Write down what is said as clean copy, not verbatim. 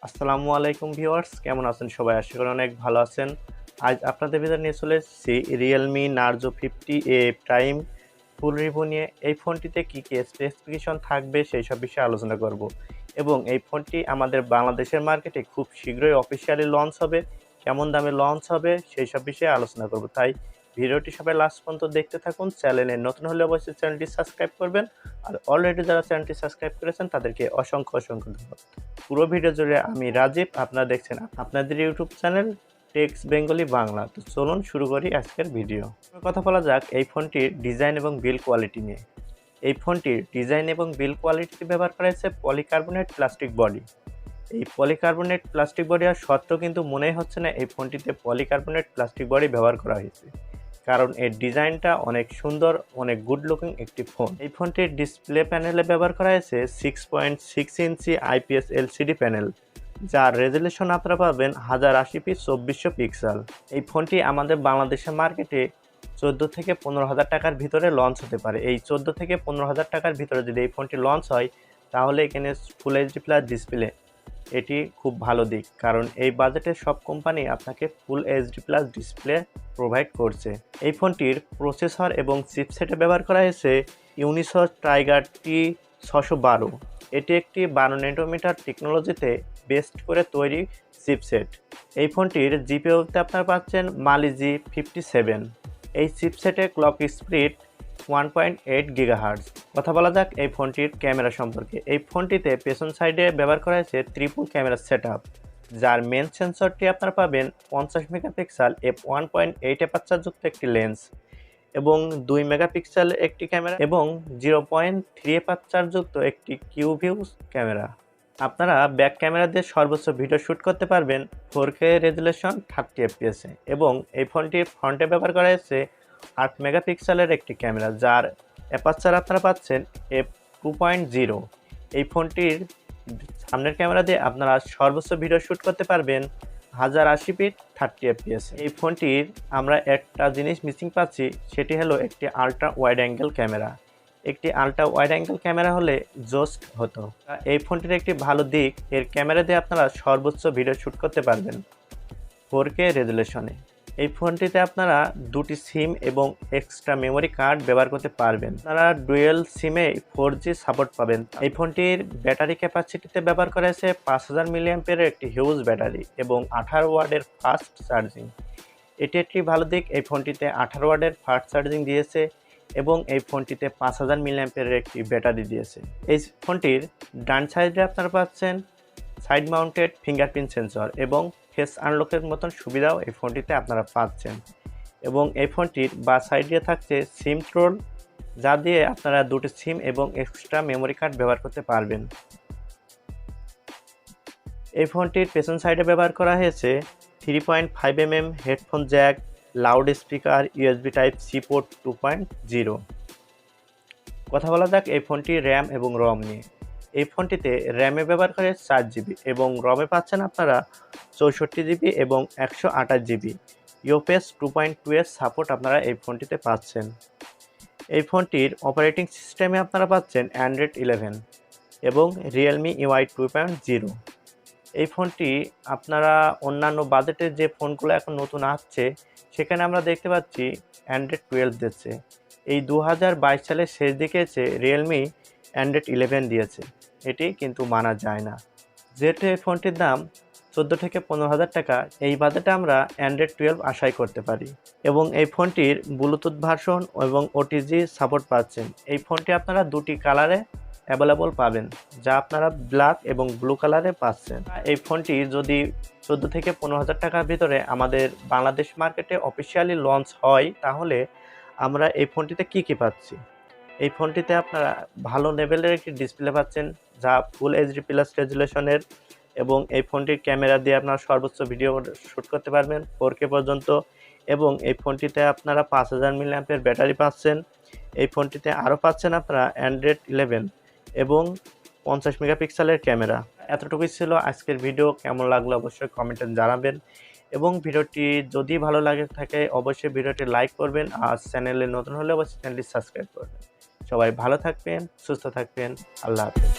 আসসালামু আলাইকুম ভিউয়ার্স, কেমন আছেন সবাই? আশা করি অনেক ভালো আছেন। আজ আপনাদের ভিতরে নিয়ে চলে এসেছি Realme Narzo 50A Prime ফুল রিভিউ নিয়ে। এই ফোনটিতে কী স্পেসিফিকেশন থাকবে সেই সব বিষয়ে আলোচনা করব এবং এই ফোনটি আমাদের বাংলাদেশের মার্কেটে খুব শীঘ্রই অফিসিয়ালি লঞ্চ হবে। কেমন দামে লঞ্চ হবে সেই সব বিষয়ে আলোচনা করব। তাই ভিডিওটি সবাই লাস্ট পর্যন্ত দেখতে থাকুন। চ্যানেলে নতুন হলে অবশ্যই চ্যানেলটি সাবস্ক্রাইব করবেন, আর অলরেডি যারা চ্যানেলটি সাবস্ক্রাইব করেছেন তাদেরকে অসংখ্য ধন্যবাদ। পুরো ভিডিও জুড়ে আমি রাজীব, আপনারা দেখছেন আপনাদের YouTube channel Techs Bengali Bangla. তো চলুন শুরু করি আজকের ভিডিও। কথা বলা যাক এই ফোনটির ডিজাইন এবং বিল্ড কোয়ালিটি নিয়ে। এই ফোনটির ডিজাইন এবং বিল্ড কোয়ালিটিতে ব্যবহার করা হয়েছে পলিকার্বনেট প্লাস্টিক বডি। এই পলিকার্বনেট প্লাস্টিক বডি আর সত্ত্বেও কিন্তু মনেই হচ্ছে না এই ফোনটিতে পলিকার্বনেট প্লাস্টিক বডি ব্যবহার করা হয়েছে, কারণ এর ডিজাইনটা অনেক সুন্দর, অনেক গুড লুকিং একটি ফোন। এই ফোনটির ডিসপ্লে প্যানেলে ব্যবহার করা হয়েছে 6.6 ইঞ্চি IPS LCD প্যানেল, যার রেজুলেশন আপনারা পাবেন 1080p 2400 পিক্সেল। এই ফোনটি আমাদের বাংলাদেশের মার্কেটে 14 থেকে 15,000 টাকার ভিতরে লঞ্চ হতে পারে। এই 14 থেকে 15,000 টাকার ভিতরে যদি এই ফোনটি লঞ্চ হয় তাহলে এখানে ফুল এইচডি প্লাস ডিসপ্লে, এটি খুব ভালো দিক, কারণ এই বাজেটে সব কোম্পানি আপনাকে full HD plus display provide করছে। এই ফোনটির প্রসেসর এবং চিপসেটে ব্যবহার করা হয়েছে UniSOC Tiger T612। এটি একটি 12 ন্যানোমিটার টেকনোলজিতে বেস্ট করে তৈরি চিপসেট। এই ফোনটির জিপিইউতে আপনারা পাচ্ছেন Mali G57। এই চিপসেটে ক্লক স্পিড 1.8 GHz। কথা বলা যাক এই ফোনটির ক্যামেরা সম্পর্কে। এই ফোনটিতে পেছন সাইডে ব্যবহার করা হয়েছে ট্রিপল ক্যামেরা সেটআপ, যার মেন সেন্সরটি আপনারা পাবেন 50 মেগাপিক্সেল f1.8 অ্যাপারচার যুক্ত একটি লেন্স এবং 2 মেগাপিক্সেল একটি ক্যামেরা এবং 0.3 অ্যাপারচার যুক্ত একটি কিউ-ভিউ ক্যামেরা। আপনারা ব্যাক ক্যামেরা দিয়ে সর্বোচ্চ ভিডিও শ্যুট করতে পারবেন 4K রেজুলেশন 30 fps এবং এই ফোনটির ফ্রন্টে ব্যবহার করা হয়েছে 8 মেগাপিক্সেলের একটি ক্যামেরা, যার অ্যাপারচার আপনারা পাচ্ছেন f2.0। এই ফোনটির সামনের ক্যামেরা দিয়ে আপনারা সর্বোচ্চ ভিডিও শ্যুট করতে পারবেন 1080p 30 fps। এই ফোনটির আমরা একটা জিনিস মিসিং পাচ্ছি, সেটি হলো একটি আলট্রা ওয়াইড অ্যাঙ্গেল ক্যামেরা। একটি আলট্রা ওয়াইড অ্যাঙ্গেল ক্যামেরা হলে জোস্ট হতো। এই ফোনটির একটি ভালো দিক, এর ক্যামেরা দিয়ে আপনারা সর্বোচ্চ ভিডিও শ্যুট করতে পারবেন 4K রেজুলেশনে। এই ফোনটিতে আপনারা দুটি সিম এবং এক্সট্রা মেমোরি কার্ড ব্যবহার করতে পারবেন। আপনারা ডুয়েল সিমে 4G সাপোর্ট পাবেন। এই ফোনটির ব্যাটারি ক্যাপাসিটিতে ব্যবহার করা হয়েছে 5000 মিলিঅ্যাম্পিয়ারের একটি হিউজ ব্যাটারি এবং 18 ওয়াটের ফাস্ট চার্জিং। এটি একটি ভালো দিক, এই ফোনটিতে 18 ওয়াটের ফাস্ট চার্জিং দিয়েছে এবং এই ফোনটিতে 5000 মিলিঅ্যাম্পিয়ারের একটি ব্যাটারি দিয়েছে। এই ফোনটির ডান সাইডে আপনারা পাচ্ছেন সাইড মাউন্টেড ফিঙ্গারপ্রিন্ট সেন্সর এবং ফেস আনলকের মতন সুবিধাও এই ফোনটিতে আপনারা পাচ্ছেন এবং এই ফোনটির বা সাইডে থাকছে সিম ট্রোল, যা দিয়ে আপনারা দুটি সিম এবং এক্সট্রা মেমোরি কার্ড ব্যবহার করতে পারবেন। এই ফোনটির পেছন সাইডে ব্যবহার করা হয়েছে 3.5mm headphone jack, loud speaker, USB type C port 2.0। কথা বলা যাক এই ফোনটির র্যাম এবং রম নিয়ে। এই ফোনটিতে র্যামে ব্যবহার করে 4GB এবং রমে পাচ্ছেন আপনারা 64GB এবং 128GB। UFS 2.2 এর সাপোর্ট আপনারা এই ফোনটিতে পাচ্ছেন। এই ফোনটির অপারেটিং সিস্টেমে আপনারা পাচ্ছেন Android 11 এবং Realme UI 2.0। এই ফোনটি আপনারা অন্যান্য বাজেটের যে ফোনগুলো এখন নতুন আসছে সেখানে আমরা দেখতে পাচ্ছি Android 12 দিচ্ছে। এই 2022 সালের শেষ দিকে এসে Realme Android 11 দিয়েছে, এটি কিন্তু মানা যায় না। যেহেতু এই ফোনটির দাম 14 থেকে 15,000 টাকা, এই বাজেটে আমরা Android 12 আশাই করতে পারি এবং এই ফোনটির ব্লুটুথ ভার্সন এবং OTG সাপোর্ট পাচ্ছেন। এই ফোনটি আপনারা দুটি কালারে অ্যাভেলেবল পাবেন, যা আপনারা ব্ল্যাক এবং ব্লু কালারে পাচ্ছেন। এই ফোনটি যদি 14 থেকে 15,000 টাকার ভিতরে আমাদের বাংলাদেশ মার্কেটে অফিসিয়ালি লঞ্চ হয় তাহলে আমরা এই ফোনটিতে কি পাচ্ছি। এই ফোনটিতে আপনারা ভালো লেভেলের একটি ডিসপ্লে পাচ্ছেন, যা ফুল এইচডি প্লাস রেজুলেশনের এবং এই ফোনটির ক্যামেরা দিয়ে আপনারা সর্বোচ্চ ভিডিও শ্যুট করতে পারবেন 4K পর্যন্ত এবং এই ফোনটিতে আপনারা 5000 মিলিঅ্যাম্পিয়ার ব্যাটারি পাচ্ছেন। এই ফোনটিতে আরও পাচ্ছেন আপনারা Android 11 এবং 50 মেগাপিক্সেলের ক্যামেরা। এতটুকুই ছিল আজকের ভিডিও। কেমন লাগলো অবশ্যই কমেন্টে জানাবেন এবং ভিডিওটি যদি ভালো লাগে থাকে অবশ্যই ভিডিওটি লাইক করবেন, আর চ্যানেলে নতুন হলে অবশ্যই চ্যানেলটি সাবস্ক্রাইব করবেন। সবাই ভালো থাকবেন, সুস্থ থাকবেন। আল্লাহ হাফেজ।